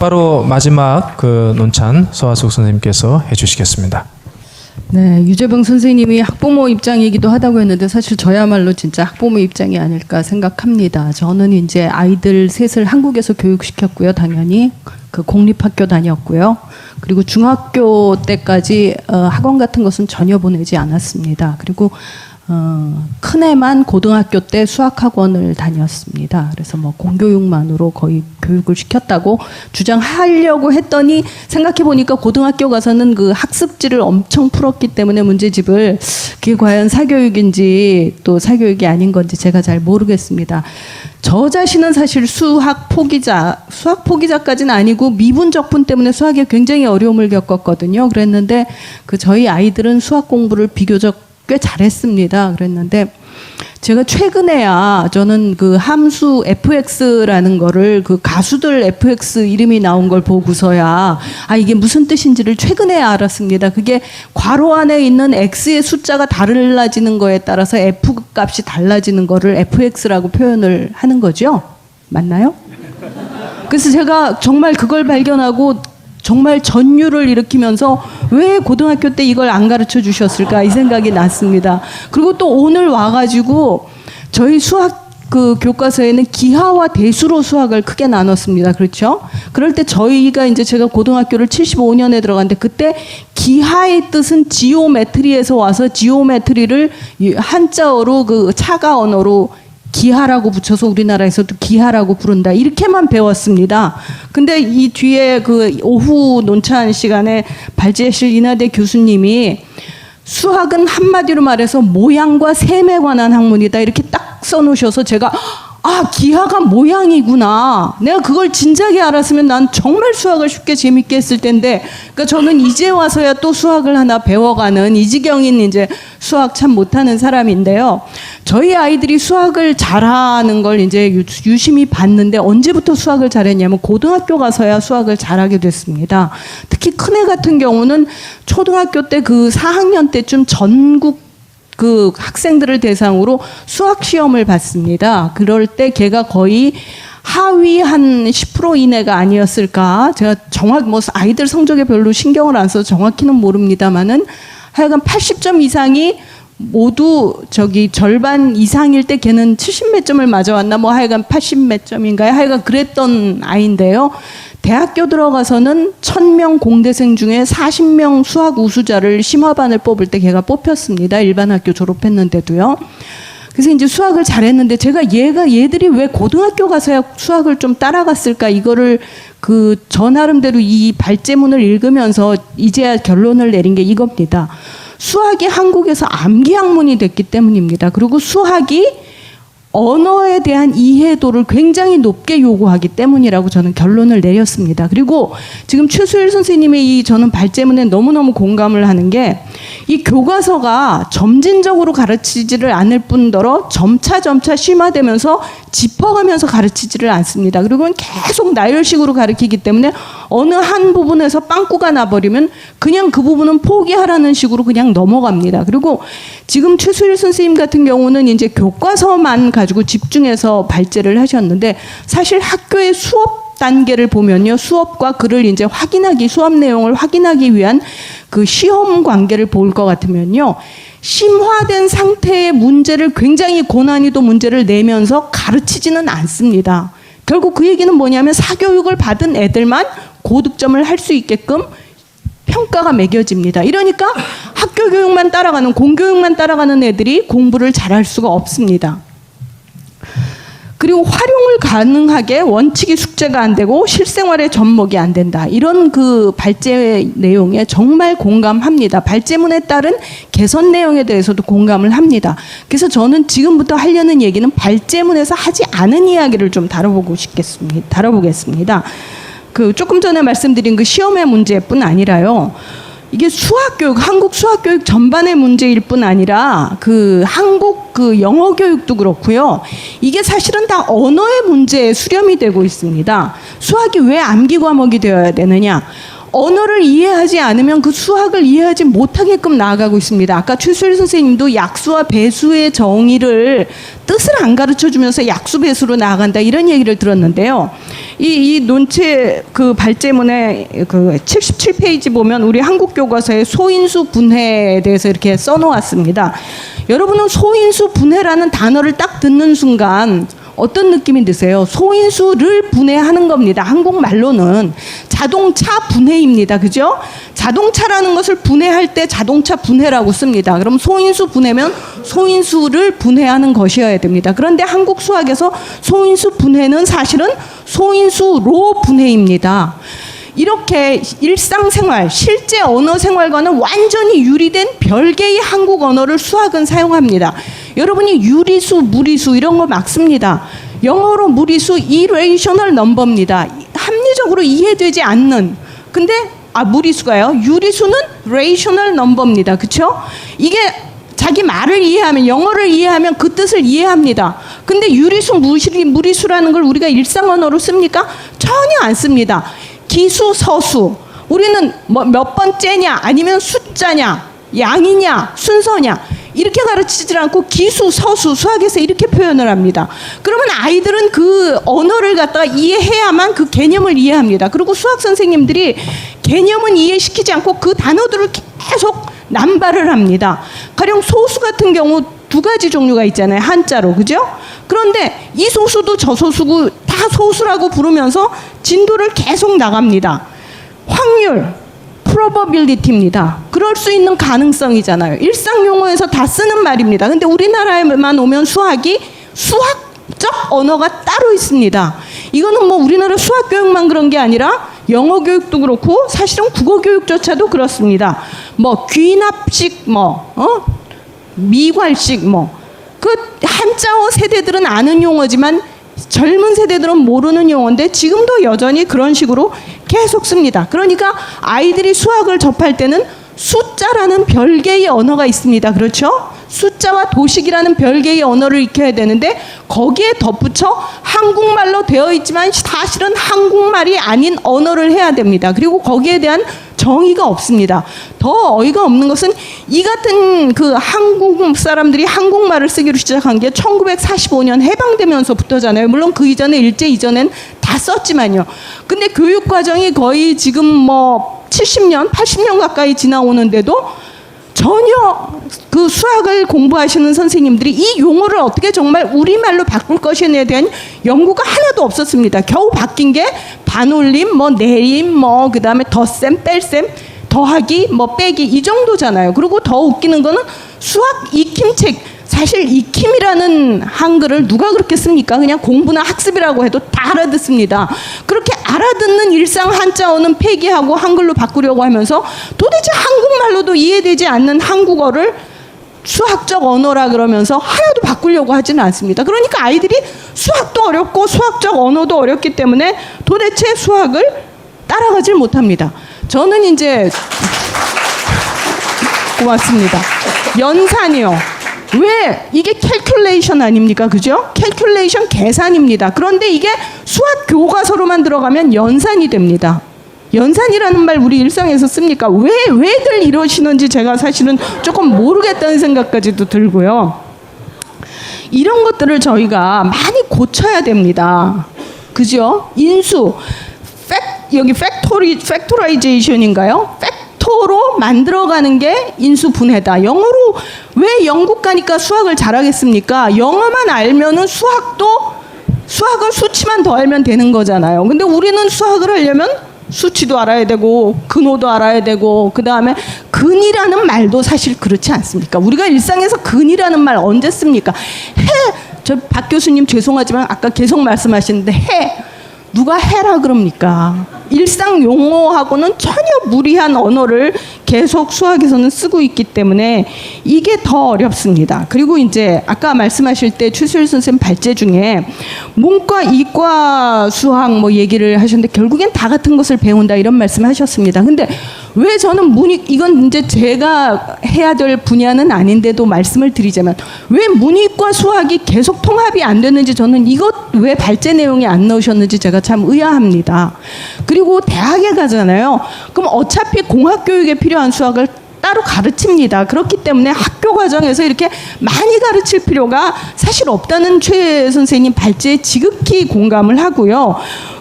바로 마지막 그 논찬 서하숙 선생님께서 해주시겠습니다. 네, 유재병 선생님이 학부모 입장이기도 하다고 했는데 사실 저야말로 진짜 학부모 입장이 아닐까 생각합니다. 저는 이제 아이들 셋을 한국에서 교육시켰고요. 당연히 그 공립학교 다녔고요. 그리고 중학교 때까지 학원 같은 것은 전혀 보내지 않았습니다. 그리고 큰애만 고등학교 때 수학학원을 다녔습니다. 그래서 뭐 공교육만으로 거의 교육을 시켰다고 주장하려고 했더니 생각해보니까 고등학교 가서는 그 학습지를 엄청 풀었기 때문에 문제집을 그게 과연 사교육인지 또 사교육이 아닌 건지 제가 잘 모르겠습니다. 저 자신은 사실 수학 포기자까지는 아니고 미분적분 때문에 수학에 굉장히 어려움을 겪었거든요. 그랬는데 그 저희 아이들은 수학 공부를 비교적 꽤 잘했습니다. 그랬는데 제가 최근에야 저는 그 함수 fx라는 거를 그 가수들 fx 이름이 나온 걸 보고서야 이게 무슨 뜻인지를 최근에 알았습니다. 그게 괄호 안에 있는 x의 숫자가 달라지는 거에 따라서 f 값이 달라지는 거를 fx라고 표현을 하는 거죠. 맞나요? 그래서 제가 정말 그걸 발견하고 정말 전율을 일으키면서 왜 고등학교 때 이걸 안 가르쳐 주셨을까 이 생각이 났습니다. 그리고 또 오늘 와가지고 저희 수학 그 교과서에는 기하와 대수로 수학을 크게 나눴습니다. 그렇죠? 그럴 때 저희가 이제 제가 고등학교를 75년에 들어갔는데 그때 기하의 뜻은 지오메트리에서 와서 지오메트리를 한자어로 그 차가 언어로 기하라고 붙여서 우리나라에서도 기하라고 부른다. 이렇게만 배웠습니다. 근데 이 뒤에 그 오후 논찬 시간에 발제실 인하대 교수님이 수학은 한마디로 말해서 모양과 셈에 관한 학문이다. 이렇게 딱 써놓으셔서 제가 기하가 모양이구나. 내가 그걸 진작에 알았으면 난 정말 수학을 쉽게 재밌게 했을 텐데, 그러니까 저는 이제 와서야 또 수학을 하나 배워가는 이지경인 이제 수학 참 못하는 사람인데요. 저희 아이들이 수학을 잘하는 걸 이제 유심히 봤는데 언제부터 수학을 잘했냐면 고등학교 가서야 수학을 잘하게 됐습니다. 특히 큰애 같은 경우는 초등학교 때 그 4학년 때쯤 전국 그 학생들을 대상으로 수학 시험을 봤습니다. 그럴 때 걔가 거의 하위 한 10% 이내가 아니었을까. 제가 아이들 성적에 별로 신경을 안 써서 정확히는 모릅니다만은 하여간 80점 이상이 모두 절반 이상일 때 걔는 70 몇 점을 맞아왔나 하여간 80 몇 점인가요? 하여간 그랬던 아이인데요. 대학교 들어가서는 1000명 공대생 중에 40명 수학 우수자를 심화반을 뽑을 때 걔가 뽑혔습니다. 일반 학교 졸업했는데도요. 그래서 이제 수학을 잘했는데 제가 얘들이 왜 고등학교 가서야 수학을 좀 따라갔을까 이거를 저 나름대로 이 발제문을 읽으면서 이제야 결론을 내린 게 이겁니다. 수학이 한국에서 암기 학문이 됐기 때문입니다. 그리고 수학이 언어에 대한 이해도를 굉장히 높게 요구하기 때문이라고 저는 결론을 내렸습니다. 그리고 지금 최수일 선생님의 저는 발제문에 너무너무 공감을 하는 게 이 교과서가 점진적으로 가르치지를 않을 뿐더러 점차 심화되면서 짚어가면서 가르치지를 않습니다. 그리고 계속 나열식으로 가르치기 때문에 어느 한 부분에서 빵꾸가 나버리면 그냥 그 부분은 포기하라는 식으로 그냥 넘어갑니다. 그리고 지금 최수일 선생님 같은 경우는 이제 교과서만 가지고 집중해서 발제를 하셨는데 사실 학교의 수업 단계를 보면요. 수업과 그를 이제 수업 내용을 확인하기 위한 그 시험 관계를 볼 것 같으면요. 심화된 상태의 문제를 굉장히 고난이도 문제를 내면서 가르치지는 않습니다. 결국 그 얘기는 뭐냐면 사교육을 받은 애들만 고득점을 할 수 있게끔 평가가 매겨집니다. 이러니까 학교 교육만 따라가는 공교육만 따라가는 애들이 공부를 잘할 수가 없습니다. 그리고 활용을 가능하게 원칙이 숙제가 안 되고 실생활에 접목이 안 된다. 이런 그 발제 내용에 정말 공감합니다. 발제문에 따른 개선 내용에 대해서도 공감을 합니다. 그래서 저는 지금부터 하려는 얘기는 발제문에서 하지 않은 이야기를 좀 다뤄보겠습니다. 조금 전에 말씀드린 그 시험의 문제뿐 아니라요. 이게 수학교육, 한국 수학교육 전반의 문제일 뿐 아니라 한국 영어 교육도 그렇고요. 이게 사실은 다 언어의 문제에 수렴이 되고 있습니다. 수학이 왜 암기 과목이 되어야 되느냐? 언어를 이해하지 않으면 그 수학을 이해하지 못하게끔 나아가고 있습니다. 아까 최수일 선생님도 약수와 배수의 정의를 뜻을 안 가르쳐주면서 약수 배수로 나아간다 이런 얘기를 들었는데요. 이 논체 그 발제문에 그 77페이지 보면 우리 한국 교과서에 소인수 분해에 대해서 이렇게 써놓았습니다. 여러분은 소인수 분해라는 단어를 딱 듣는 순간 어떤 느낌이 드세요? 소인수를 분해하는 겁니다. 한국말로는 자동차 분해입니다. 그죠? 자동차라는 것을 분해할 때 자동차 분해라고 씁니다. 그럼 소인수 분해면 소인수를 분해하는 것이어야 됩니다. 그런데 한국 수학에서 소인수 분해는 사실은 소인수로 분해입니다. 이렇게 일상생활, 실제 언어 생활과는 완전히 유리된 별개의 한국 언어를 수학은 사용합니다. 여러분이 유리수, 무리수 이런 거 막 씁니다. 영어로 무리수 irrational number입니다. 합리적으로 이해되지 않는. 근데 무리수가요. 유리수는 rational number입니다. 그렇죠? 이게 자기 말을 이해하면, 영어를 이해하면 그 뜻을 이해합니다. 근데 유리수, 무리수라는 걸 우리가 일상 언어로 씁니까? 전혀 안 씁니다. 기수, 서수. 우리는 몇 번째냐, 아니면 숫자냐, 양이냐, 순서냐 이렇게 가르치지 않고 기수, 서수, 수학에서 이렇게 표현을 합니다. 그러면 아이들은 그 언어를 갖다가 이해해야만 그 개념을 이해합니다. 그리고 수학 선생님들이 개념은 이해시키지 않고 그 단어들을 계속 남발을 합니다. 가령 소수 같은 경우 두 가지 종류가 있잖아요. 한자로. 그죠? 그런데 이 소수도 저 소수고 다 소수라고 부르면서 진도를 계속 나갑니다. 확률, probability입니다. 그럴 수 있는 가능성이잖아요. 일상 용어에서 다 쓰는 말입니다. 근데 우리나라에만 오면 수학이 수학적 언어가 따로 있습니다. 이거는 뭐 우리나라 수학 교육만 그런 게 아니라 영어 교육도 그렇고 사실은 국어 교육조차도 그렇습니다. 뭐 귀납식 미괄식 그 한자어 세대들은 아는 용어지만 젊은 세대들은 모르는 용어인데 지금도 여전히 그런 식으로 계속 씁니다. 그러니까 아이들이 수학을 접할 때는 숫자라는 별개의 언어가 있습니다. 그렇죠? 숫자와 도식이라는 별개의 언어를 익혀야 되는데 거기에 덧붙여 한국말로 되어 있지만 사실은 한국말이 아닌 언어를 해야 됩니다. 그리고 거기에 대한 정의가 없습니다. 더 어이가 없는 것은 이 같은 그 한국 사람들이 한국말을 쓰기로 시작한 게 1945년 해방되면서부터잖아요. 물론 그 이전에 일제 이전엔 다 썼지만요. 근데 교육 과정이 거의 지금 70년, 80년 가까이 지나오는데도 전혀 그 수학을 공부하시는 선생님들이 이 용어를 어떻게 정말 우리말로 바꿀 것인에 대한 연구가 하나도 없었습니다. 겨우 바뀐 게 반올림, 내림, 그다음에 덧셈, 뺄셈, 더하기, 빼기 이 정도잖아요. 그리고 더 웃기는 거는 수학 익힘책. 사실 익힘이라는 한글을 누가 그렇게 씁니까? 그냥 공부나 학습이라고 해도 다 알아듣습니다. 그렇게 알아듣는 일상 한자어는 폐기하고 한글로 바꾸려고 하면서 도대체 한국말로도 이해되지 않는 한국어를 수학적 언어라 그러면서 하나도 바꾸려고 하지는 않습니다. 그러니까 아이들이 수학도 어렵고 수학적 언어도 어렵기 때문에 도대체 수학을 따라가질 못합니다. 저는 이제 고맙습니다. 연산이요. 왜? 이게 캘큘레이션 아닙니까? 그죠? 캘큘레이션 계산입니다. 그런데 이게 수학 교과서로만 들어가면 연산이 됩니다. 연산이라는 말 우리 일상에서 씁니까? 왜들 이러시는지 제가 사실은 조금 모르겠다는 생각까지도 들고요. 이런 것들을 저희가 많이 고쳐야 됩니다. 그죠? 인수, 여기 팩토라이제이션인가요? 팩토로 만들어가는 게 인수분해다. 영어로 왜 영국 가니까 수학을 잘하겠습니까? 영어만 알면은 수학은 수치만 더 알면 되는 거잖아요. 근데 우리는 수학을 하려면 수치도 알아야 되고 근호도 알아야 되고 그 다음에 근이라는 말도 사실 그렇지 않습니까? 우리가 일상에서 근이라는 말 언제 씁니까? 저 박 교수님 죄송하지만 아까 계속 말씀하시는데 누가 해라 그럽니까? 일상 용어하고는 전혀 무리한 언어를 계속 수학에서는 쓰고 있기 때문에 이게 더 어렵습니다. 그리고 이제 아까 말씀하실 때 최수일 선생님 발제 중에 문과, 이과 수학 얘기를 하셨는데 결국엔 다 같은 것을 배운다 이런 말씀하셨습니다. 근데 왜 저는 이건 이제 제가 해야 될 분야는 아닌데도 말씀을 드리자면 왜 문이과 수학이 계속 통합이 안 되는지 저는 이것 왜 발제 내용이 안 넣으셨는지 제가 참 의아합니다. 그리고 대학에 가잖아요. 그럼 어차피 공학 교육에 필요한 수학을 따로 가르칩니다. 그렇기 때문에 학교 과정에서 이렇게 많이 가르칠 필요가 사실 없다는 최 선생님 발제에 지극히 공감을 하고요.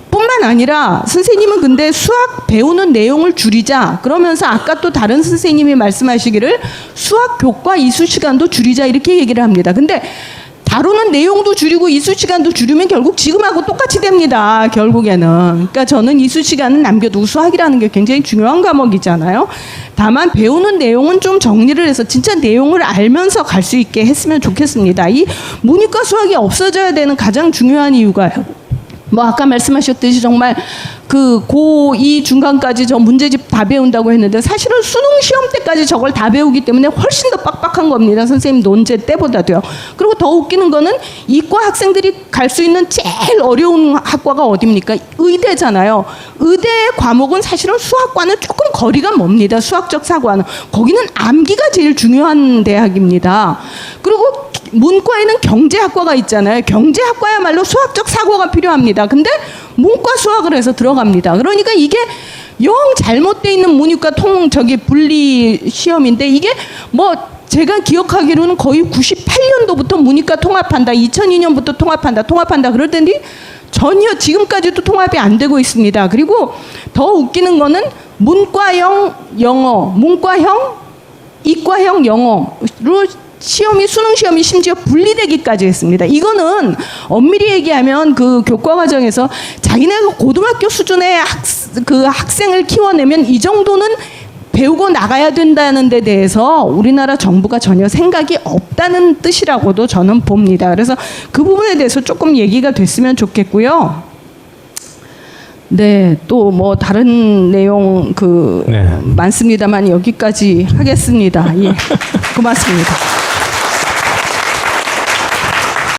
뿐만 아니라 선생님은 근데 수학 배우는 내용을 줄이자 그러면서 아까 또 다른 선생님이 말씀하시기를 수학 교과 이수 시간도 줄이자 이렇게 얘기를 합니다. 근데 다루는 내용도 줄이고 이수 시간도 줄이면 결국 지금하고 똑같이 됩니다. 결국에는. 그러니까 저는 이수 시간은 남겨두고 수학이라는 게 굉장히 중요한 과목이잖아요. 다만 배우는 내용은 좀 정리를 해서 진짜 내용을 알면서 갈 수 있게 했으면 좋겠습니다. 이 문이과 수학이 없어져야 되는 가장 중요한 이유가 뭐 아까 말씀하셨듯이 정말 그 고2 중간까지 저 문제집 다 배운다고 했는데 사실은 수능 시험 때까지 저걸 다 배우기 때문에 훨씬 더 빡빡한 겁니다. 선생님 논제 때보다도요. 그리고 더 웃기는 거는 이과 학생들이 갈 수 있는 제일 어려운 학과가 어디입니까? 의대잖아요. 의대의 과목은 사실은 수학과는 조금 거리가 멉니다. 수학적 사고와는. 거기는 암기가 제일 중요한 대학입니다. 그리고 문과에는 경제학과가 있잖아요. 경제학과야말로 수학적 사고가 필요합니다. 근데 문과 수학을 해서 들어갑니다. 그러니까 이게 영 잘못돼 있는 문이과 분리 시험인데 이게 뭐 제가 기억하기로는 거의 98년도부터 문이과 통합한다, 2002년부터 통합한다 그럴 텐데 전혀 지금까지도 통합이 안 되고 있습니다. 그리고 더 웃기는 거는 문과형 영어, 문과형 이과형 영어로 수능 시험이 심지어 분리되기까지 했습니다. 이거는 엄밀히 얘기하면 그 교과 과정에서 자기네가 고등학교 수준의 학생을 키워내면 이 정도는 배우고 나가야 된다는 데 대해서 우리나라 정부가 전혀 생각이 없다는 뜻이라고도 저는 봅니다. 그래서 그 부분에 대해서 조금 얘기가 됐으면 좋겠고요. 네, 또 뭐 다른 내용 많습니다만 여기까지 하겠습니다. 예, 고맙습니다.